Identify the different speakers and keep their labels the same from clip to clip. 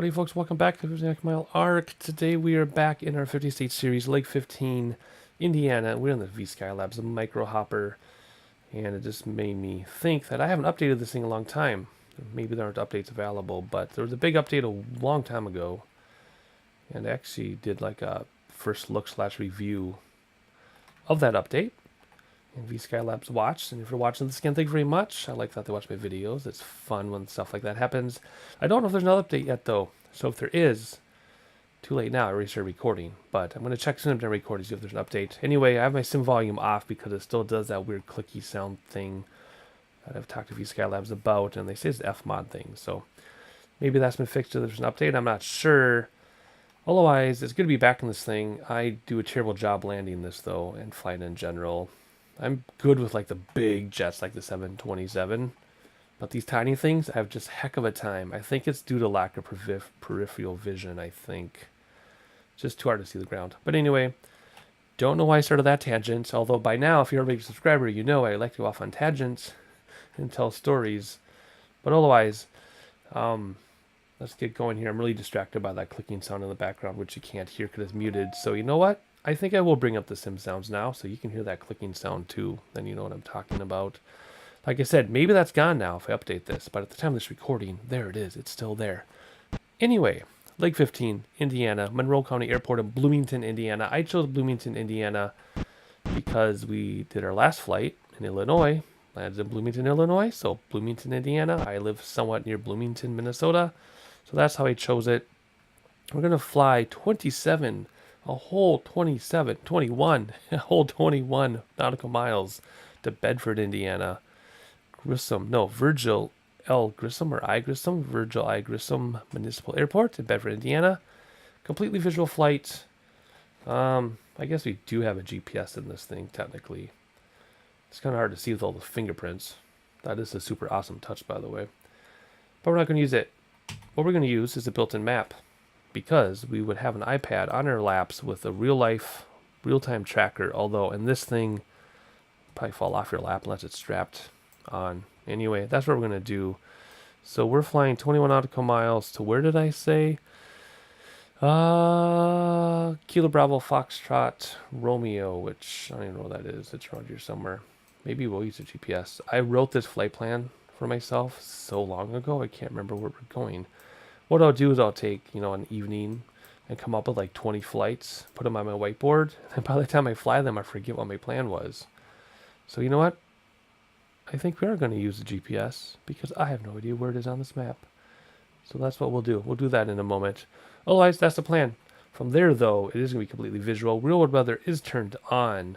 Speaker 1: Howdy folks, welcome back to the 50 Mile Arc. Today we are back in our 50 state series, Lake 15, Indiana. We're in the VSKYLABS Micro-Hopper, and it just made me think that I haven't updated this thing in a long time. Maybe there aren't updates available, but there was a big update a long time ago, and I actually did like a first look / review of that update. And VSKYLABS watched, and if you're watching this again, thank you very much. I like that they watch my videos. It's fun when stuff like that happens. I don't know if there's another update yet, though. So if there is, too late now. I already started recording. But I'm going to check soon after I record to see if there's an update. Anyway, I have my sim volume off because it still does that weird clicky sound thing that I've talked to VSKYLABS about, and they say it's the Fmod thing. So maybe that's been fixed or there's an update. I'm not sure. Otherwise, it's good to be back in this thing. I do a terrible job landing this, though, and flying in general. I'm good with like the big jets like the 727, but these tiny things I have just heck of a time. I think it's due to lack of peripheral vision, I think. Just too hard to see the ground. But anyway, don't know why I started that tangent, although by now, if you're a big subscriber, you know I like to go off on tangents and tell stories. But otherwise, let's get going here. I'm really distracted by that clicking sound in the background, which you can't hear because it's muted. So you know what? I think I will bring up the sim sounds now, so you can hear that clicking sound too. Then you know what I'm talking about. Like I said, maybe that's gone now if I update this, but at the time of this recording, there it is. It's still there. Anyway, Lake 15, Indiana, Monroe County Airport in Bloomington, Indiana. I chose Bloomington, Indiana because we did our last flight in Illinois. Landed in Bloomington, Illinois, so Bloomington, Indiana. I live somewhat near Bloomington, Minnesota, so that's how I chose it. We're going to fly 21 nautical miles to Bedford, Indiana. Virgil Virgil I. Grissom Municipal Airport in Bedford, Indiana. Completely visual flight. I guess we do have a GPS in this thing, technically. It's kind of hard to see with all the fingerprints. That is a super awesome touch, by the way. But we're not going to use it. What we're going to use is a built-in map, because we would have an iPad on our laps with a real-time tracker, although in this thing, probably fall off your lap unless it's strapped on. Anyway, that's what we're going to do. So we're flying 21 nautical miles to, where did I say? Kilo Bravo Foxtrot Romeo, which I don't even know what that is. It's around here somewhere. Maybe we'll use a GPS. I wrote this flight plan for myself so long ago, I can't remember where we're going. What I'll do is I'll take, an evening and come up with like 20 flights, put them on my whiteboard, and by the time I fly them, I forget what my plan was. So you know what? I think we are going to use the GPS because I have no idea where it is on this map. So that's what we'll do. We'll do that in a moment. Otherwise, that's the plan. From there, though, it is going to be completely visual. Real world weather is turned on.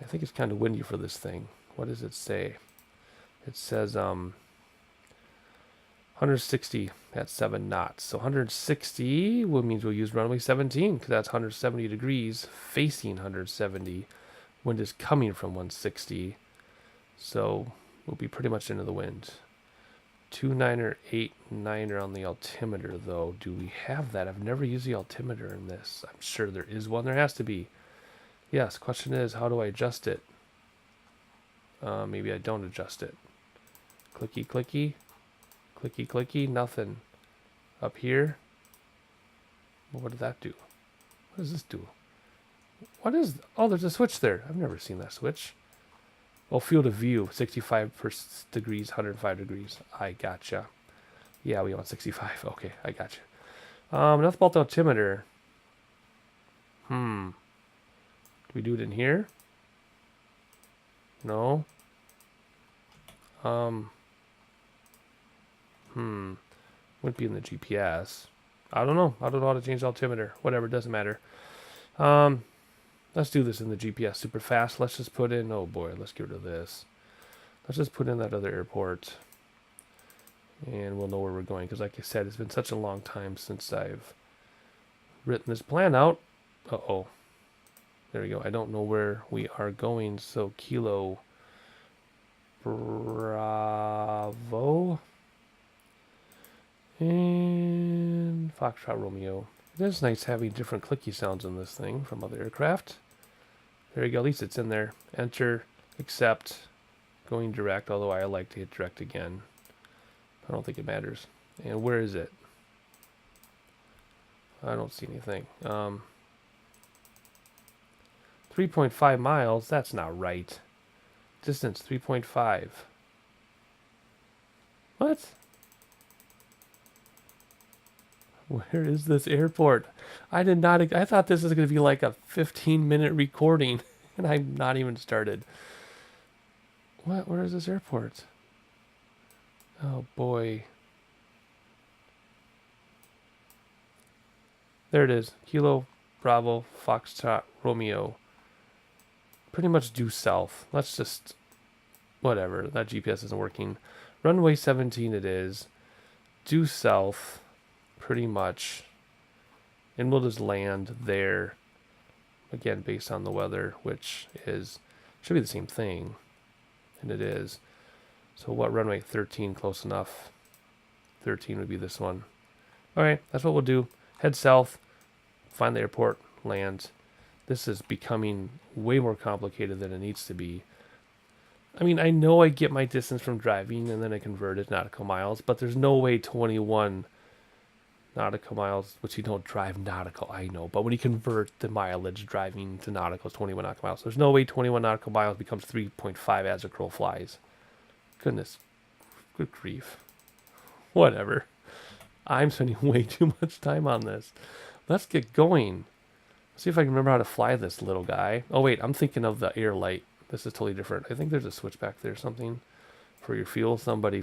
Speaker 1: I think it's kind of windy for this thing. What does it say? It says 160 at 7 knots. So 160 means we'll use runway 17 because that's 170 degrees facing 170. Wind is coming from 160. So we'll be pretty much into the wind. 29er, 89er on the altimeter, though. Do we have that? I've never used the altimeter in this. I'm sure there is one. There has to be. Yes, question is, how do I adjust it? Maybe I don't adjust it. Clicky, clicky. Clicky, clicky. Nothing. Up here. Well, what did that do? What does this do? What is... Oh, there's a switch there. I've never seen that switch. Oh, field of view. 65 degrees, 105 degrees. I gotcha. Yeah, we want 65. Okay, I gotcha. Enough about the altimeter. Do we do it in here? No. Wouldn't be in the GPS. I don't know. I don't know how to change the altimeter. Whatever, doesn't matter. Let's do this in the GPS super fast. Let's just put in, oh boy, let's get rid of this. Let's just put in that other airport. And we'll know where we're going. Because like I said, it's been such a long time since I've written this plan out. Uh-oh. There we go. I don't know where we are going. So Kilo Bravo and Foxtrot Romeo. It is nice having different clicky sounds in this thing from other aircraft. There you go. At least it's in there. Enter, accept, going direct, although I like to hit direct again. I don't think it matters. And where is it? I don't see anything. 3.5 miles? That's not right. Distance 3.5. What? Where is this airport? I did not. I thought this was going to be like a 15-minute recording, and I'm not even started. What? Where is this airport? Oh boy. There it is. Kilo Bravo Foxtrot Romeo. Pretty much due south. Let's just... Whatever. That GPS isn't working. Runway 17 it is. Due south. Pretty much. And we'll just land there. Again, based on the weather, which is... Should be the same thing. And it is. So what runway? 13, close enough. 13 would be this one. Alright, that's what we'll do. Head south. Find the airport. Land. This is becoming way more complicated than it needs to be. I mean, I know I get my distance from driving and then I convert it nautical miles, but there's no way 21 nautical miles, which you don't drive nautical, I know, but when you convert the mileage driving to nautical, it's 21 nautical miles. There's no way 21 nautical miles becomes 3.5 as a crow flies. Goodness. Good grief. Whatever. I'm spending way too much time on this. Let's get going. See if I can remember how to fly this little guy. Oh wait, I'm thinking of the air light. This is totally different. I think there's a switch back there or something for your fuel. Somebody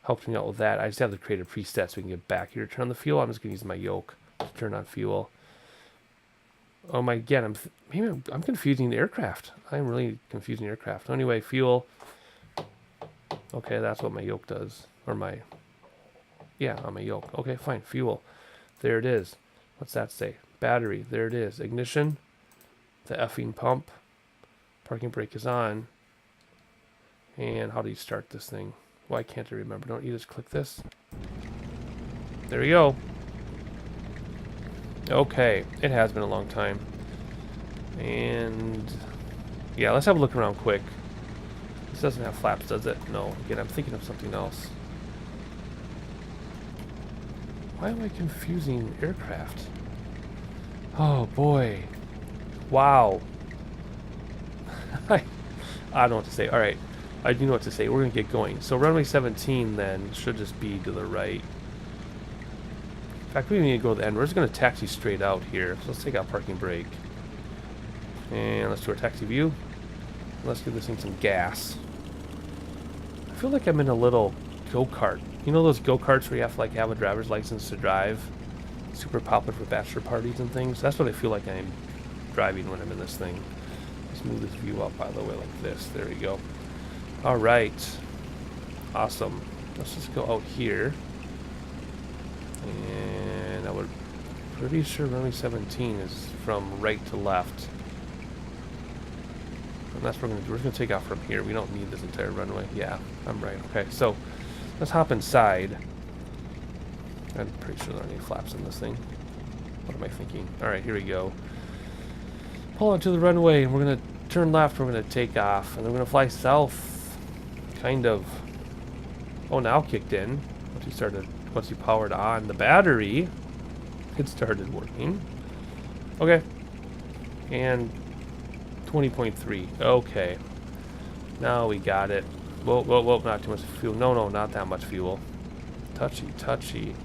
Speaker 1: helped me out with that. I just have to create a preset so we can get back here to turn on the fuel. I'm just going to use my yoke to turn on fuel. Oh my, again, I'm confusing the aircraft. I'm really confusing the aircraft. Anyway, fuel. Okay, that's what my yoke does. Or my, yeah, on my yoke. Okay, fine, fuel. There it is. What's that say? Battery. There it is. Ignition. The effing pump. Parking brake is on. And how do you start this thing? Why can't I remember? Don't you just click this? There we go. Okay. It has been a long time. And yeah, let's have a look around quick. This doesn't have flaps, does it? No. Again, I'm thinking of something else. Why am I confusing aircraft? Oh boy. Wow. I don't know what to say. Alright. I do know what to say. We're going to get going. So runway 17 then should just be to the right. In fact, we don't need to go to the end. We're just going to taxi straight out here. So let's take out parking brake. And let's do our taxi view. Let's give this thing some gas. I feel like I'm in a little go-kart. You know those go-karts where you have to like have a driver's license to drive? Super popular for bachelor parties and things. That's what I feel like I'm driving when I'm in this thing. Let's move this view up, by the way, like this. There we go. All right. Awesome. Let's just go out here. And I would pretty sure runway 17 is from right to left. And that's what we're going to do. We're just going to take off from here. We don't need this entire runway. Yeah, I'm right. Okay, so let's hop inside. I'm pretty sure there aren't any flaps in this thing. What am I thinking? All right, here we go. Pull onto the runway. We're going to turn left. We're going to take off. And then we're going to fly south. Kind of. Oh, now kicked in. Once you powered on the battery, it started working. Okay. And 20.3. Okay. Now we got it. Whoa, whoa, whoa. Not too much fuel. No, not that much fuel. Touchy, touchy.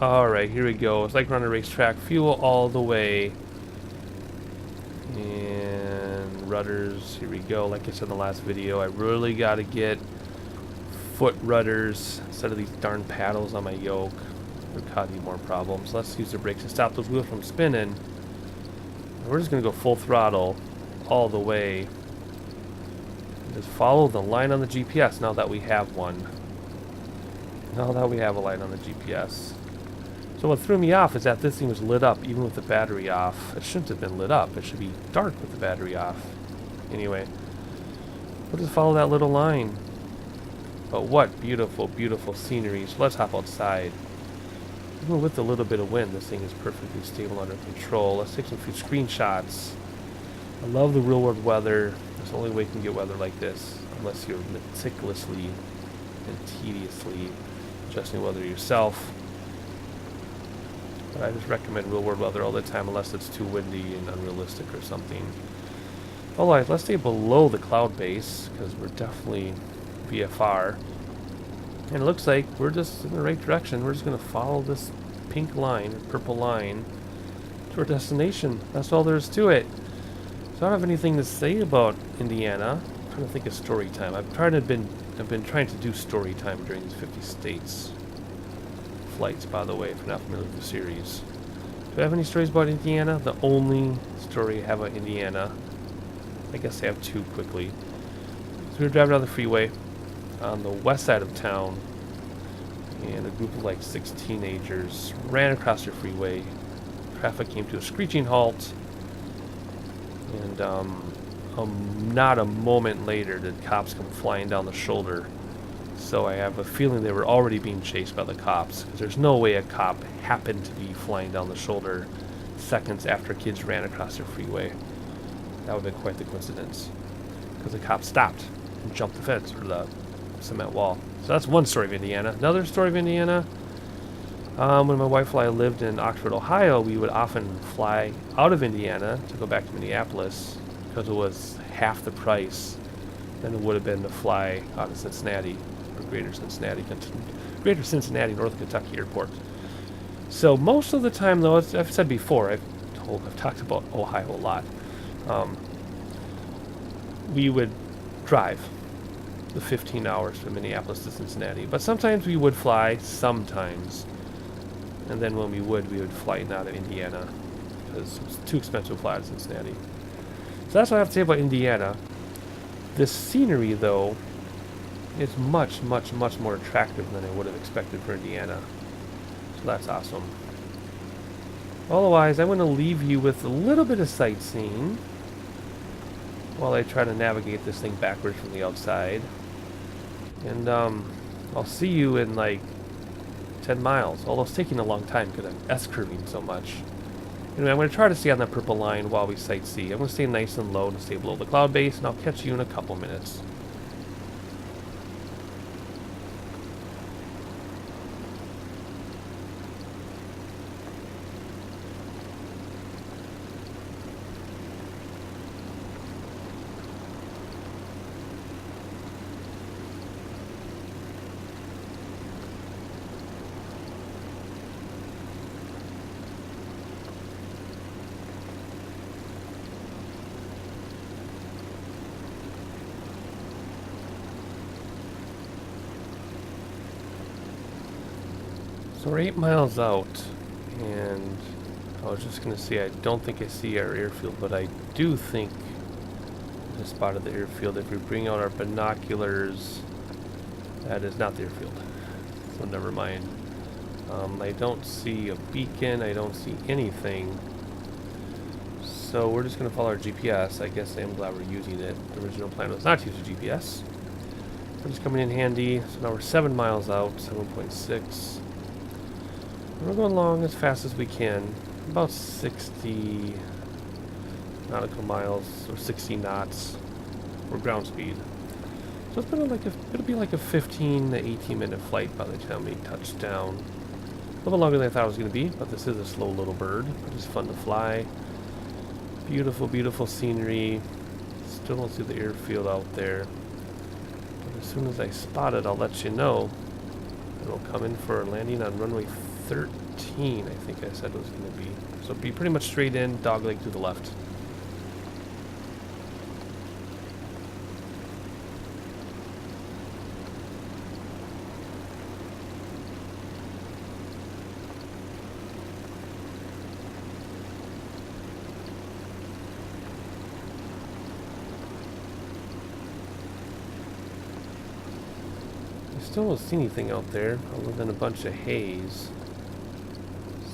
Speaker 1: Alright, here we go. It's like we're on a racetrack. Fuel all the way. And rudders. Here we go. Like I said in the last video, I really got to get foot rudders instead of these darn paddles on my yoke. They're causing more problems. Let's use the brakes to stop those wheels from spinning. And we're just going to go full throttle all the way. Just follow the line on the GPS now that we have one. Now that we have a light on the GPS. So what threw me off is that this thing was lit up even with the battery off. It shouldn't have been lit up. It should be dark with the battery off. Anyway, we'll just follow that little line. But what beautiful, beautiful scenery. So let's hop outside. Even with a little bit of wind, this thing is perfectly stable under control. Let's take some few screenshots. I love the real world weather. There's the only way you can get weather like this unless you're meticulously and tediously adjusting weather yourself. But I just recommend real world weather all the time unless it's too windy and unrealistic or something. Alright, let's stay below the cloud base because we're definitely VFR. And it looks like we're just in the right direction. We're just going to follow this pink line, or purple line, to our destination. That's all there is to it. So I don't have anything to say about Indiana. I'm trying to think of story time. I've been trying to do story time during these 50 states flights, by the way, if you're not familiar with the series. Do I have any stories about Indiana? The only story I have about Indiana, I guess I have two quickly. So we were driving down the freeway on the west side of town, and a group of like 6 teenagers ran across the freeway. Traffic came to a screeching halt, and not a moment later did cops come flying down the shoulder. So I have a feeling they were already being chased by the cops, because there's no way a cop happened to be flying down the shoulder seconds after kids ran across the freeway. That would have been quite the coincidence, because the cop stopped and jumped the fence, or the cement wall. So that's one story of Indiana. Another story of Indiana, when my wife and I lived in Oxford, Ohio, we would often fly out of Indiana to go back to Minneapolis, because it was half the price than it would have been to fly out of Cincinnati, or Greater Cincinnati, North Kentucky Airport. So most of the time, though, as I've said before, I've talked about Ohio a lot. We would drive the 15 hours from Minneapolis to Cincinnati, but sometimes we would fly, sometimes, and then when we would fly out of Indiana, because it was too expensive to fly out of Cincinnati. So that's what I have to say about Indiana. This scenery, though, is much, much, much more attractive than I would have expected for Indiana. So that's awesome. Otherwise, I'm going to leave you with a little bit of sightseeing while I try to navigate this thing backwards from the outside. And I'll see you in like 10 miles, although it's taking a long time because I'm S-curving so much. Anyway, I'm going to try to stay on that purple line while we sightsee. I'm going to stay nice and low and stay below the cloud base, and I'll catch you in a couple minutes. So we're 8 miles out, and I was just going to say I don't think I see our airfield, but I do think I spotted the airfield. If we bring out our binoculars, that is not the airfield, so never mind. I don't see a beacon, I don't see anything, so we're just going to follow our GPS. I guess I am glad we're using it. The original plan was not to use a GPS. We're just coming in handy. So now we're 7 miles out, 7.6. We're going along as fast as we can, about 60 nautical miles, or 60 knots, or ground speed. So it's been it'll be like a 15 to 18 minute flight by the time we touch down. A little longer than I thought it was going to be, but this is a slow little bird, but it's fun to fly. Beautiful, beautiful scenery. Still don't see the airfield out there. But as soon as I spot it, I'll let you know. And we'll come in for a landing on runway 13, I think I said it was going to be. So it'll be pretty much straight in, dogleg to the left. Still don't see anything out there other than a bunch of haze,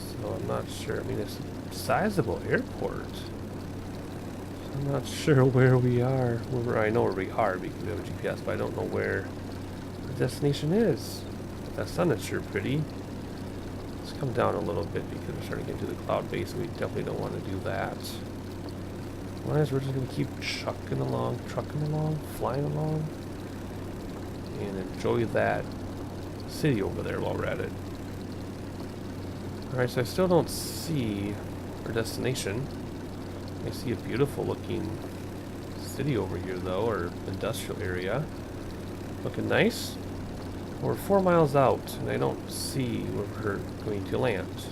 Speaker 1: so I'm not sure. I mean, it's a sizable airport, so I'm not sure where we are. I know where we are because we have a GPS, but I don't know where the destination is. But that sun is sure pretty. Let's come down a little bit because we're starting to get into the cloud base, and we definitely don't want to do that. Otherwise, we're just going to keep trucking along, flying along, and enjoy that city over there while we're at it. Alright, so I still don't see our destination. I see a beautiful looking city over here though, or industrial area. Looking nice. We're 4 miles out, and I don't see where we're going to land.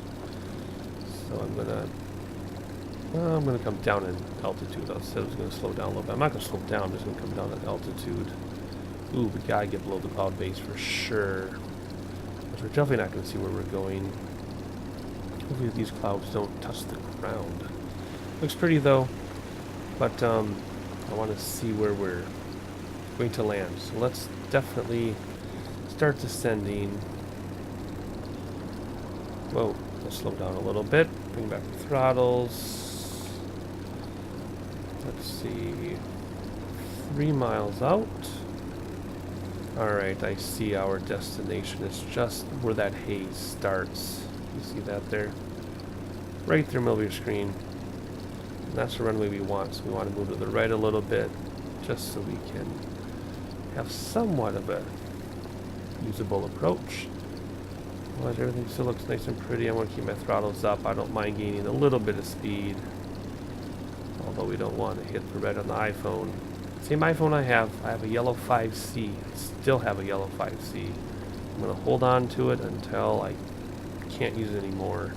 Speaker 1: So I'm gonna come down in altitude. I said I was gonna slow down a little bit. I'm not gonna slow down, I'm just gonna come down in altitude. Ooh, we gotta get below the cloud base for sure. Because we're definitely not gonna see where we're going. Hopefully these clouds don't touch the ground. Looks pretty though, but I want to see where we're going to land. So let's definitely start descending. Whoa, let's slow down a little bit. Bring back the throttles. Let's see. 3 miles out. Alright, I see our destination. It's just where that haze starts. You see that there? Right there in the middle of your screen. And that's the runway we want. So we want to move to the right a little bit, just so we can have somewhat of a usable approach. Otherwise, everything still looks nice and pretty. I want to keep my throttles up. I don't mind gaining a little bit of speed, although we don't want to hit the red on the iPhone. Same iPhone I have a yellow 5C. I still have a yellow 5C. I'm going to hold on to it until I can't use it anymore.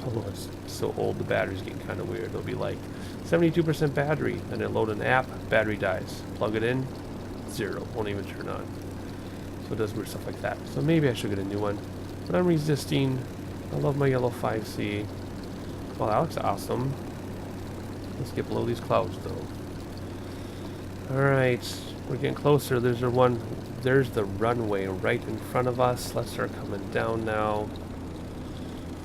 Speaker 1: Although it's so old, the battery's getting kind of weird. It'll be like 72% battery, then I load an app, battery dies. Plug it in, 0, won't even turn on. So it does weird stuff like that. So maybe I should get a new one. But I'm resisting. I love my yellow 5C. Well, that looks awesome. Let's get below these clouds though. Alright, we're getting closer. There's the runway right in front of us. Let's start coming down now.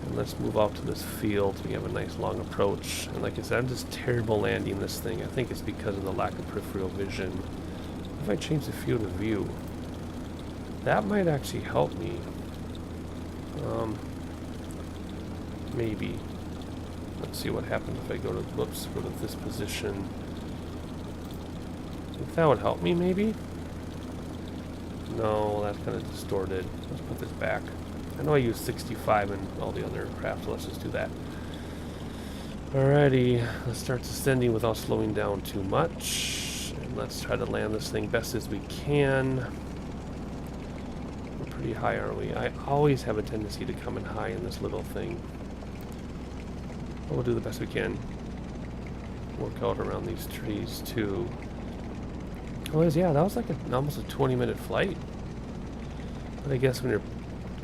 Speaker 1: And let's move out to this field. We have a nice long approach. And like I said, I'm just terrible landing this thing. I think it's because of the lack of peripheral vision. If I change the field of view, that might actually help me. Maybe. Let's see what happens if I go to, whoops, go to this position. If that would help me, maybe? No, that's kind of distorted. Let's put this back. I know I use 65 in all the other craft, so let's just do that. Alrighty, let's start descending without slowing down too much. And let's try to land this thing best as we can. We're pretty high, aren't we? I always have a tendency to come in high in this little thing. But we'll do the best we can. Work out around these trees, too. Oh, yeah, that was like almost a 20-minute flight. But I guess when you're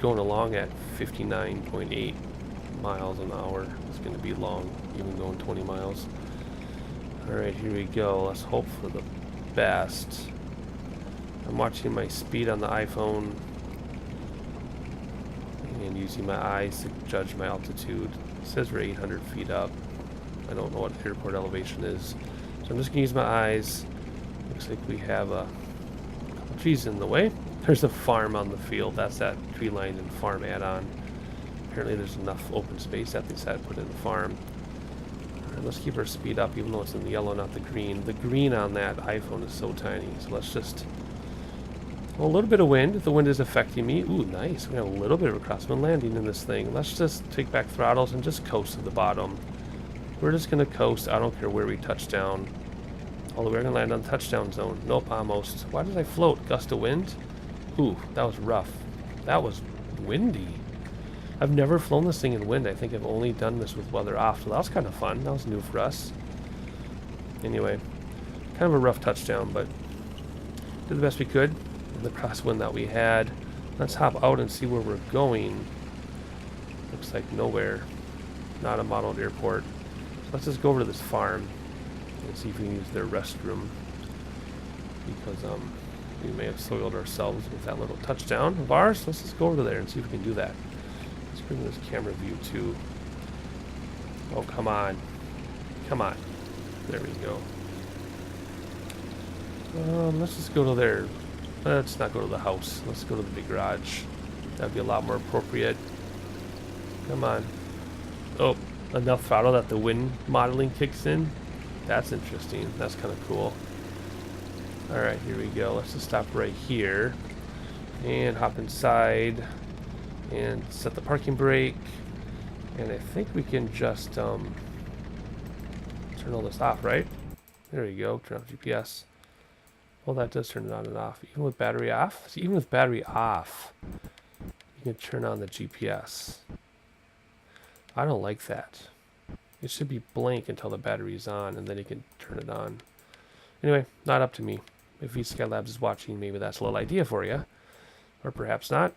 Speaker 1: going along at 59.8 miles an hour, it's going to be long, even going 20 miles. Alright, here we go. Let's hope for the best. I'm watching my speed on the iPhone and using my eyes to judge my altitude. It says we're 800 feet up. I don't know what airport elevation is. So I'm just going to use my eyes. Looks like we have a couple trees in the way. There's a farm on the field. That's that tree line and farm add-on. Apparently there's enough open space that they decided to put in the farm. Alright, let's keep our speed up, even though it's in the yellow, not the green. The green on that iPhone is so tiny. So let's just... Well, a little bit of wind. The wind is affecting me. Ooh, nice. We have a little bit of a crosswind landing in this thing. Let's just take back throttles and just coast to the bottom. We're just going to coast. I don't care where we touch down. Although we're going to land on the touchdown zone. Nope, almost. Why did I float? Gust of wind? Ooh, that was rough. That was windy. I've never flown this thing in wind. I think I've only done this with weather off. So that was kind of fun. That was new for us. Anyway, kind of a rough touchdown, but did the best we could with the crosswind that we had. Let's hop out and see where we're going. Looks like nowhere. Not a modeled airport. So let's just go over to this farm and see if we can use their restroom, because we may have soiled ourselves with that little touchdown of ours. Let's just go over there and see if we can do that. Let's bring this camera view too. Oh, come on. Come on. There we go. Let's just go to there. Let's not go to the house. Let's go to the big garage. That'd be a lot more appropriate. Come on. Oh, enough throttle that the wind modeling kicks in. That's interesting. That's kind of cool. Alright, here we go. Let's just stop right here and hop inside and set the parking brake. And I think we can just turn all this off, right? There you go, turn off GPS. Well, that does turn it on and off. Even with battery off? See, even with battery off, you can turn on the GPS. I don't like that. It should be blank until the battery's on, and then you can turn it on. Anyway, not up to me. If VSKYLABS is watching, maybe that's a little idea for you. Or perhaps not.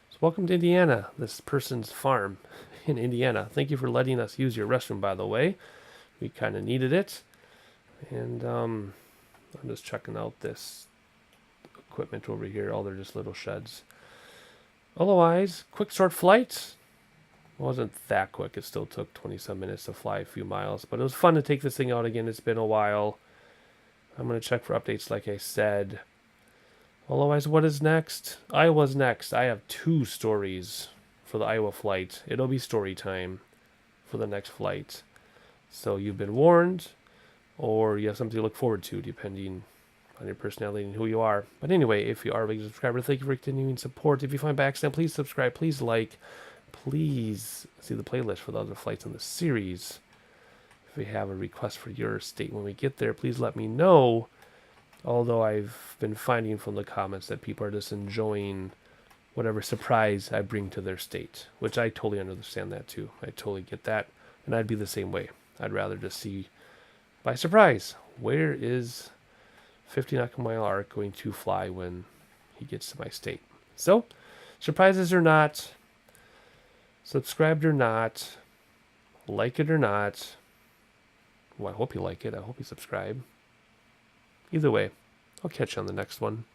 Speaker 1: So welcome to Indiana, this person's farm in Indiana. Thank you for letting us use your restroom, by the way. We kind of needed it. And I'm just checking out this equipment over here. Oh, they're just little sheds. Otherwise, quick short flight. It wasn't that quick. It still took 27 minutes to fly a few miles. But it was fun to take this thing out again. It's been a while. I'm going to check for updates like I said. Otherwise, what is next? Iowa's next. I have 2 stories for the Iowa flight. It'll be story time for the next flight. So you've been warned, or you have something to look forward to, depending on your personality and who you are. But anyway, if you are a regular subscriber, thank you for continuing support. If you find by accident, please subscribe, please like, please see the playlist for the other flights in the series. If we have a request for your state when we get there, please let me know. Although I've been finding from the comments that people are just enjoying whatever surprise I bring to their state, which I totally understand that too. I totally get that, and I'd be the same way. I'd rather just see by surprise, where is 50 nautical mile arc going to fly when he gets to my state? So, surprises or not, subscribed or not, like it or not. Well, I hope you like it. I hope you subscribe. Either way, I'll catch you on the next one.